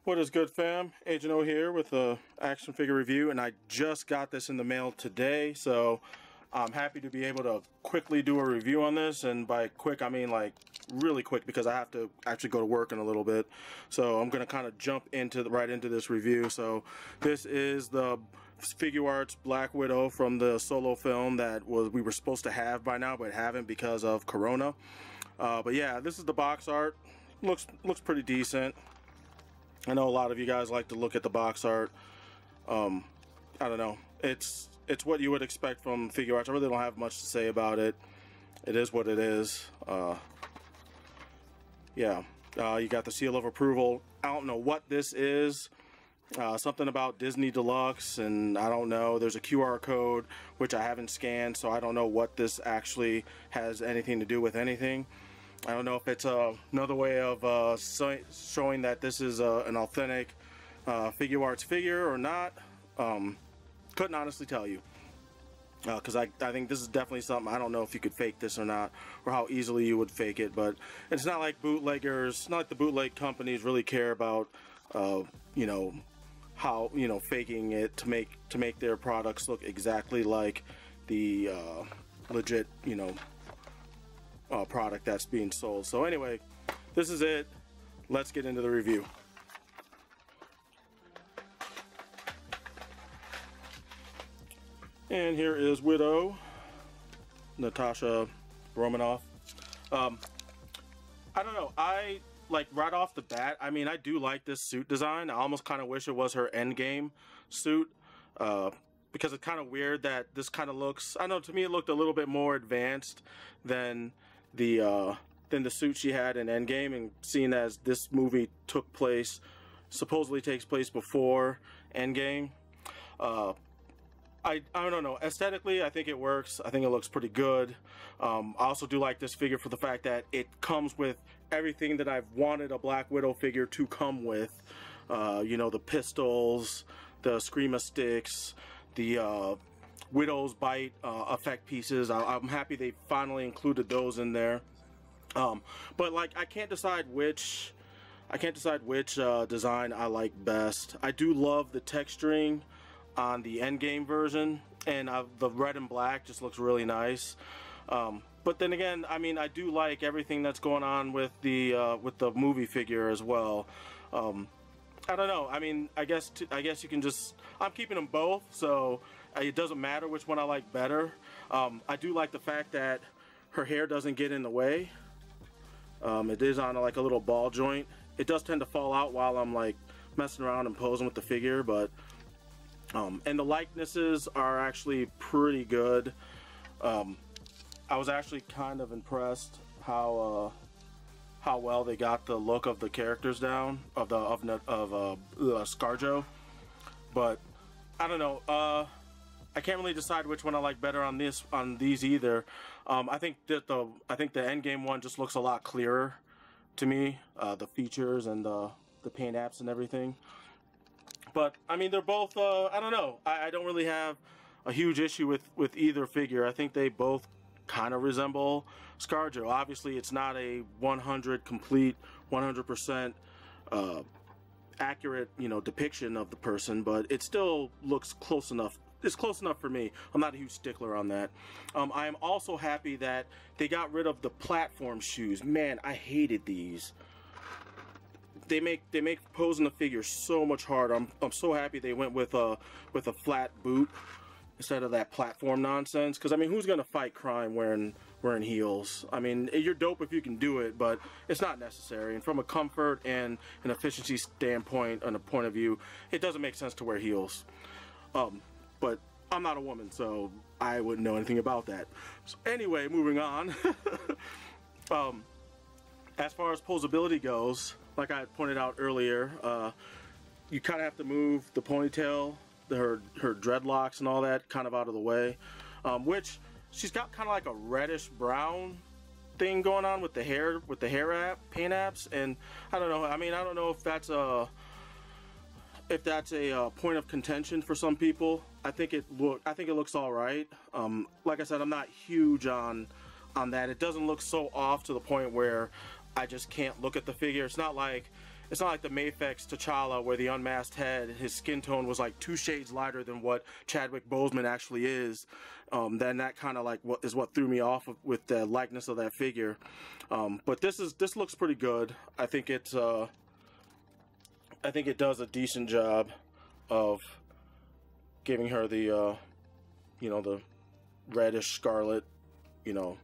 What is good, fam? Agent O here with a action figure review, and I just got this in the mail today, so I'm happy to be able to quickly do a review on this. And by quick, I mean like really quick, because I have to actually go to work in a little bit. So I'm going to kind of jump right into this review. So this is the SYMBL Black Widow from the solo film that we were supposed to have by now, but haven't because of Corona. But yeah, this is the box art. Looks pretty decent. I know a lot of you guys like to look at the box art. I don't know. It's what you would expect from SYMBL. I really don't have much to say about it. It is what it is. Yeah. You got the seal of approval. I don't know what this is. Something about Disney Deluxe, and I don't know. There's a QR code which I haven't scanned, so I don't know what this actually has anything to do with anything. I don't know if it's another way of showing that this is an authentic SYMBL figure or not. Couldn't honestly tell you, because I think this is definitely something. I don't know if you could fake this or not, or how easily you would fake it. But it's not like bootleggers, not like the bootleg companies really care about you know, how, you know, faking it to make their products look exactly like the legit, you know, product that's being sold. So anyway, this is it. Let's get into the review. And here is Widow, Natasha Romanoff. I don't know. I like right off the bat. I mean, I do like this suit design. I almost kind of wish it was her Endgame suit. Because it's kind of weird that this kind of looks, I don't know, to me it looked a little bit more advanced than the suit she had in Endgame, and seeing as this movie supposedly takes place before Endgame, I don't know, aesthetically I think it works. I think it looks pretty good. I also do like this figure for the fact that it comes with everything that I've wanted a Black Widow figure to come with. You know, the pistols, the Screama sticks, the Widow's Bite effect pieces. I'm happy they finally included those in there. But like, I can't decide which design I like best. I do love the texturing on the Endgame version, and the red and black just looks really nice. But then again, I mean, I do like everything that's going on with the movie figure as well. I don't know. I mean, I guess you can just, I'm keeping them both, so it doesn't matter which one I like better. I do like the fact that her hair doesn't get in the way. It is on like a little ball joint. It does tend to fall out while I'm like messing around and posing with the figure, but and the likenesses are actually pretty good. I was actually kind of impressed how well they got the look of the characters down of ScarJo. But I don't know. I can't really decide which one I like better on these either. I think the Endgame one just looks a lot clearer to me. The features and the paint apps and everything. But I mean, they're both. I don't know. I don't really have a huge issue with either figure. I think they both kind of resemble ScarJo. Obviously, it's not a 100% accurate, you know, depiction of the person, but it still looks close enough. It's close enough for me. I'm not a huge stickler on that. I am also happy that they got rid of the platform shoes. Man, I hated these. They make posing the figure so much harder. I'm so happy they went with a flat boot instead of that platform nonsense. Because I mean, who's gonna fight crime wearing heels? I mean, you're dope if you can do it, but it's not necessary. And from a comfort and an efficiency standpoint, and a point of view, it doesn't make sense to wear heels. But I'm not a woman, so I wouldn't know anything about that. So anyway, moving on. As far as posability goes, like I had pointed out earlier, you kind of have to move the ponytail, her dreadlocks and all that kind of out of the way, which she's got kind of like a reddish brown thing going on with the hair, paint apps, and I don't know. I mean, I don't know if that's a point of contention for some people. I think it looks all right. Like I said, I'm not huge on that. It doesn't look so off to the point where I just can't look at the figure. It's not like it's not like the Mafex T'Challa where the unmasked head, his skin tone was like 2 shades lighter than what Chadwick Boseman actually is. Then that kind of like what threw me off with the likeness of that figure. But this looks pretty good. I think it does a decent job of giving her the you know, the reddish scarlet, you know,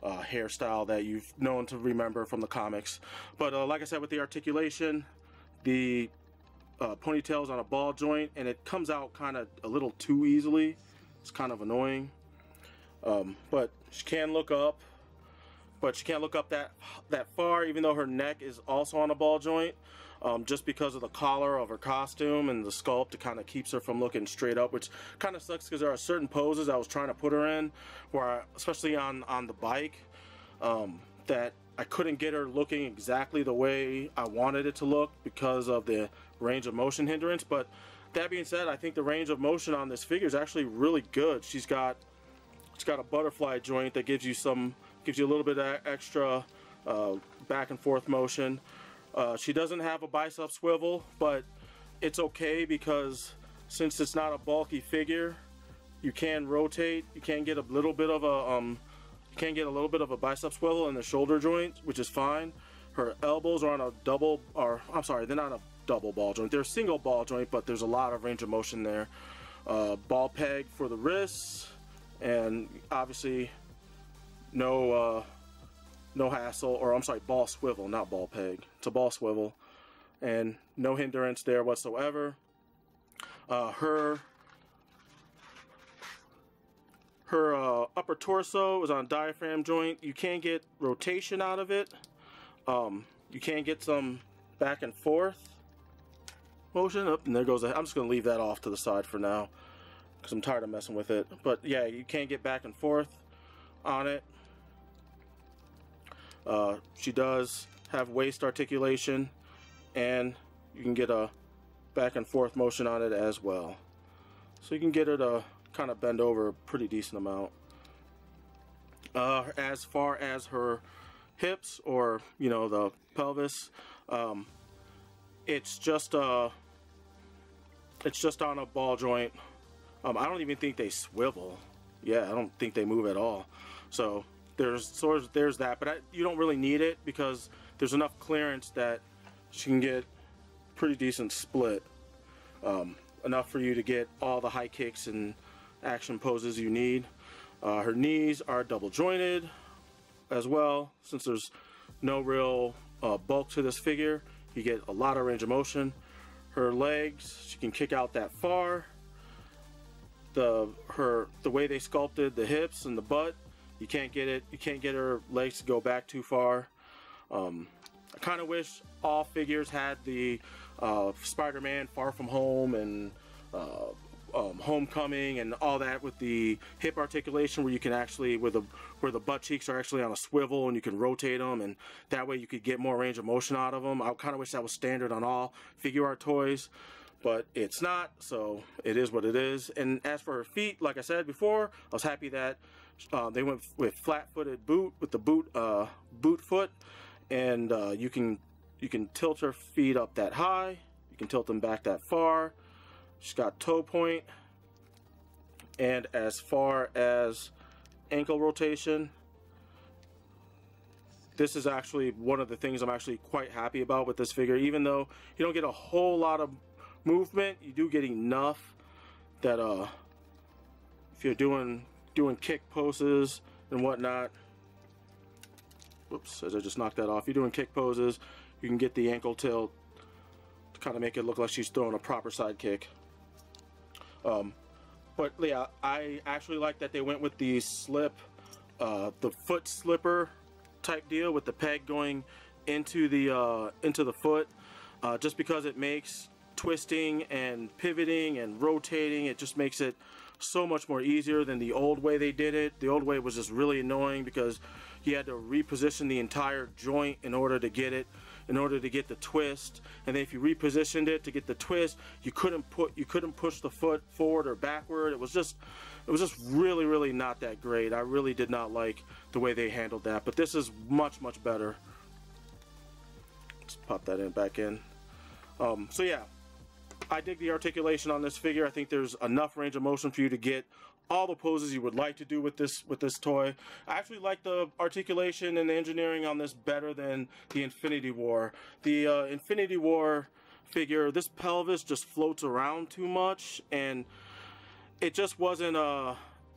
hairstyle that you've known to remember from the comics. But like I said, with the articulation, the ponytail's on a ball joint, and it comes out kind of a little too easily. It's kind of annoying. But she can look up, but she can't look up that far, even though her neck is also on a ball joint. Just because of the collar of her costume and the sculpt, it kind of keeps her from looking straight up, which kind of sucks because there are certain poses I was trying to put her in, where especially on the bike, that I couldn't get her looking exactly the way I wanted it to look because of the range of motion hindrance. But that being said, I think the range of motion on this figure is actually really good. She's got a butterfly joint that gives you a little bit of extra back and forth motion. She doesn't have a bicep swivel, but it's okay because since it's not a bulky figure, you can rotate. You can get a little bit of a bicep swivel in the shoulder joint, which is fine. Her elbows are on a double, or I'm sorry, they're not a double ball joint. They're a single ball joint, but there's a lot of range of motion there. Ball peg for the wrists, and obviously no hassle, or I'm sorry, ball swivel, not ball peg. It's a ball swivel, and no hindrance there whatsoever. Her upper torso is on a diaphragm joint. You can get rotation out of it. You can get some back and forth motion. Up, and there goes. I'm just going to leave that off to the side for now because I'm tired of messing with it. But yeah, you can get back and forth on it. She does have waist articulation, and you can get a back and forth motion on it as well. So you can get her to kind of bend over a pretty decent amount. As far as her hips, or you know, the pelvis, it's just on a ball joint. I don't even think they swivel. Yeah, I don't think they move at all. So there's that, but you don't really need it because there's enough clearance that she can get pretty decent split, enough for you to get all the high kicks and action poses you need. Her knees are double jointed as well. Since there's no real bulk to this figure, you get a lot of range of motion. Her legs, she can kick out that far. The way they sculpted the hips and the butt, you can't get her legs to go back too far. I kind of wish all figures had the Spider-Man Far From Home and Homecoming and all that, with the hip articulation, where you can actually, where the butt cheeks are actually on a swivel and you can rotate them, and that way you could get more range of motion out of them. I kind of wish that was standard on all figure art toys, but it's not, so it is what it is. And as for her feet, like I said before, I was happy that they went with flat-footed boot, with the boot foot, and you can tilt her feet up that high, you can tilt them back that far. She's got toe point, and as far as ankle rotation, this is actually one of the things I'm actually quite happy about with this figure. Even though you don't get a whole lot of movement, you do get enough that if you're doing kick poses and whatnot, whoops, as I just knocked that off, you're doing kick poses, you can get the ankle tilt to kind of make it look like she's throwing a proper side kick. But yeah, I actually like that they went with the slip, the foot slipper type deal, with the peg going into the foot, just because it makes twisting and pivoting and rotating, it just makes it so much more easier than the old way they did it. The old way was just really annoying because you had to reposition the entire joint in order to get the twist, and then if you repositioned it to get the twist, you couldn't push the foot forward or backward. It was just really not that great. I really did not like the way they handled that, but this is much better. Let's pop that in back in. So yeah, I dig the articulation on this figure. I think there's enough range of motion for you to get all the poses you would like to do with this toy. I actually like the articulation and the engineering on this better than the Infinity War. The Infinity War figure, this pelvis just floats around too much, and it just wasn't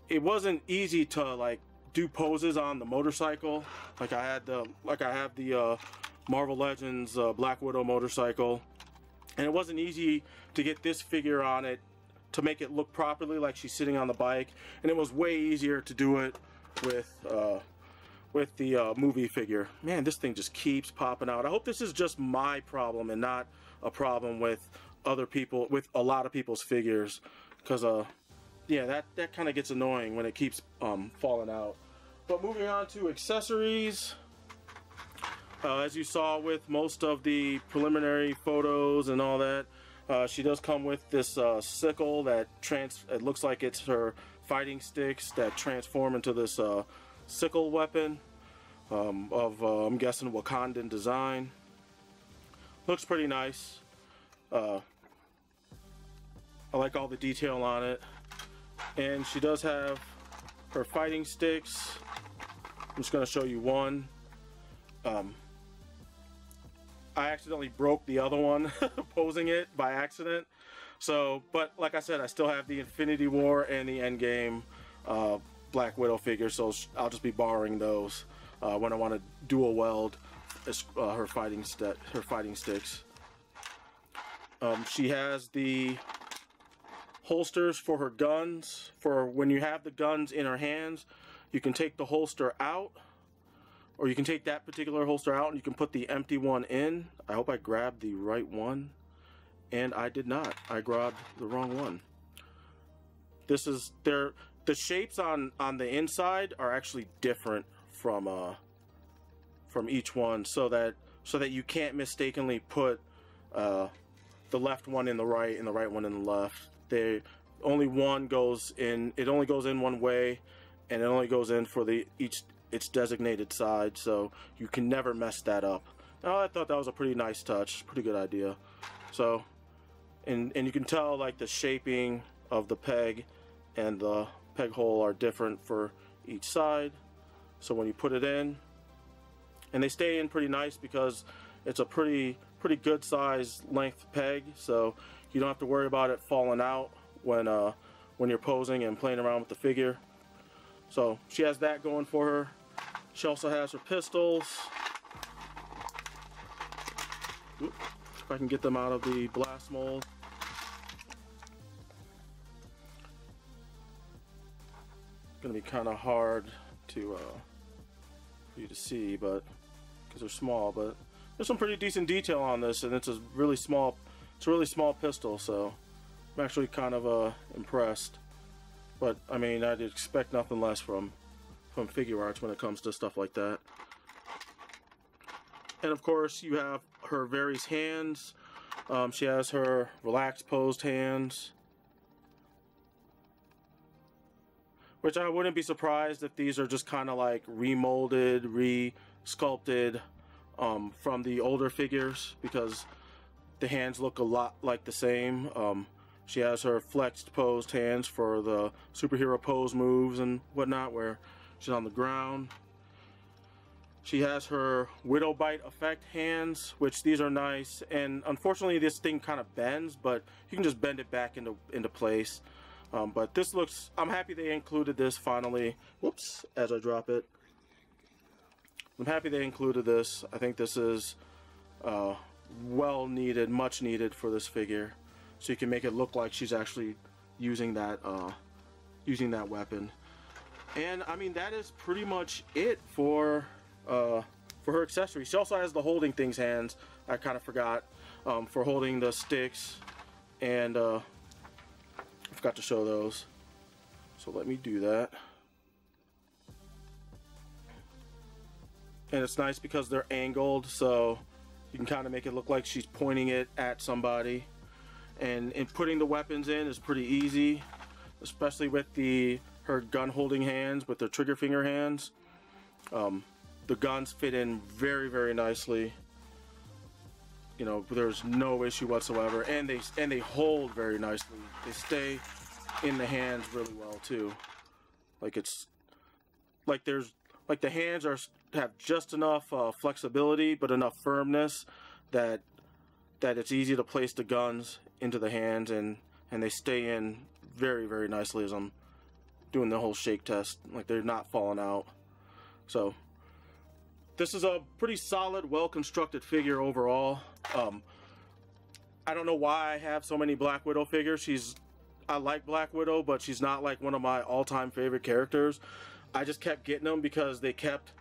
it wasn't easy to like do poses on the motorcycle. Like I have the Marvel Legends Black Widow motorcycle, and it wasn't easy to get this figure on it to make it look properly like she's sitting on the bike, and it was way easier to do it with the movie figure. Man, this thing just keeps popping out. I hope this is just my problem and not a problem with other people, with a lot of people's figures, because yeah, that kind of gets annoying when it keeps falling out. But moving on to accessories, as you saw with most of the preliminary photos and all that, she does come with this sickle that it looks like it's her fighting sticks that transform into this sickle weapon of I'm guessing Wakandan design. Looks pretty nice. I like all the detail on it, and she does have her fighting sticks. I'm just going to show you one. I accidentally broke the other one posing it by accident. So, but like I said, I still have the Infinity War and the Endgame Black Widow figure, so I'll just be borrowing those when I want to dual weld her fighting sticks. She has the holsters for her guns. For when you have the guns in her hands, you can take the holster out, or you can take that particular holster out and you can put the empty one in. I hope I grabbed the right one, and I did not. I grabbed the wrong one. This is the shapes on the inside are actually different from each one, so that you can't mistakenly put the left one in the right and the right one in the left. Only one goes in. It only goes in one way, and it only goes in for its designated side, so you can never mess that up. Now, I thought that was a pretty nice touch, pretty good idea. So, and you can tell like the shaping of the peg and the peg hole are different for each side. So when you put it in, and they stay in pretty nice because it's a pretty good size length peg, so you don't have to worry about it falling out when you're posing and playing around with the figure. So she has that going for her. She also has her pistols. Oop, if I can get them out of the blast mold. It's gonna be kind of hard for you to see, but because they're small. But there's some pretty decent detail on this, and it's a really small pistol. So I'm actually kind of impressed. But I mean, I'd expect nothing less from Sh.figuarts when it comes to stuff like that. And of course, you have her various hands. She has her relaxed posed hands, which I wouldn't be surprised if these are just kind of like remolded, re-sculpted from the older figures, because the hands look a lot like the same. She has her flexed posed hands for the superhero pose moves and whatnot, where she's on the ground. She has her Widow Bite effect hands, which these are nice, and unfortunately this thing kind of bends, but you can just bend it back into place. But this looks, I'm happy they included this finally. Whoops, as I drop it. I'm happy they included this. I think this is well needed, much needed for this figure, so you can make it look like she's actually using that weapon. And I mean, that is pretty much it for her accessories. She also has the holding things hands. I kind of forgot for holding the sticks, and I forgot to show those. So let me do that. And it's nice because they're angled, so you can kind of make it look like she's pointing it at somebody. And putting the weapons in is pretty easy, especially with her gun holding hands, with the trigger finger hands. The guns fit in very, very nicely. You know, there's no issue whatsoever, and they hold very nicely. They stay in the hands really well too. Like it's like there's like the hands have just enough flexibility, but enough firmness that it's easy to place the guns into the hands, and they stay in very, very nicely as I'm doing the whole shake test. Like they're not falling out. So this is a pretty solid, well-constructed figure overall. I don't know why I have so many Black Widow figures. I like Black Widow, but she's not like one of my all-time favorite characters. I just kept getting them because they kept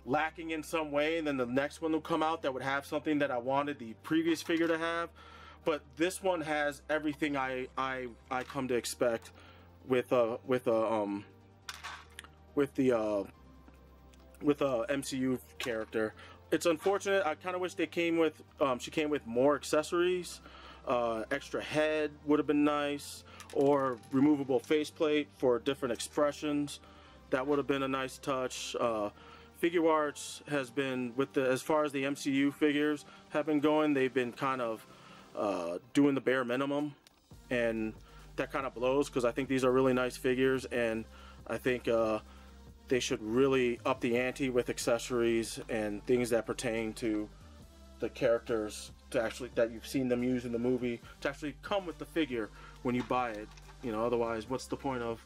lacking in some way, and then the next one will come out that would have something that I wanted the previous figure to have. But this one has everything I come to expect with the MCU character. It's unfortunate. I kind of wish they came with she came with more accessories. Extra head would have been nice, or removable faceplate for different expressions. That would have been a nice touch. SH.figuarts has been, as far as the MCU figures have been going, they've been kind of doing the bare minimum, and that kind of blows because I think these are really nice figures, and I think they should really up the ante with accessories and things that pertain to the characters, that you've seen them use in the movie, to actually come with the figure when you buy it. You know, otherwise, what's the point of,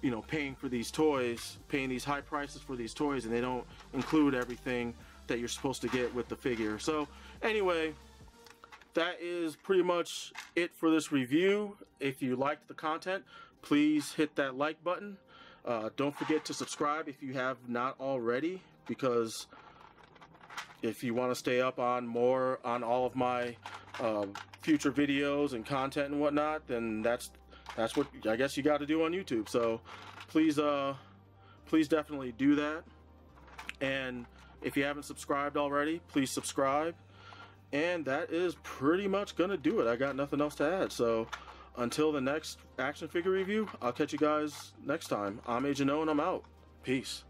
you know, paying for these toys, paying these high prices for these toys, and they don't include everything that you're supposed to get with the figure. So anyway, that is pretty much it for this review. If you liked the content, please hit that like button. Don't forget to subscribe if you have not already, because if you want to stay up on all of my future videos and content and whatnot, then that's what I guess you got to do on YouTube. So please definitely do that. And if you haven't subscribed already, please subscribe. And that is pretty much gonna do it. I got nothing else to add. So until the next action figure review, I'll catch you guys next time. I'm Agent O, and I'm out. Peace.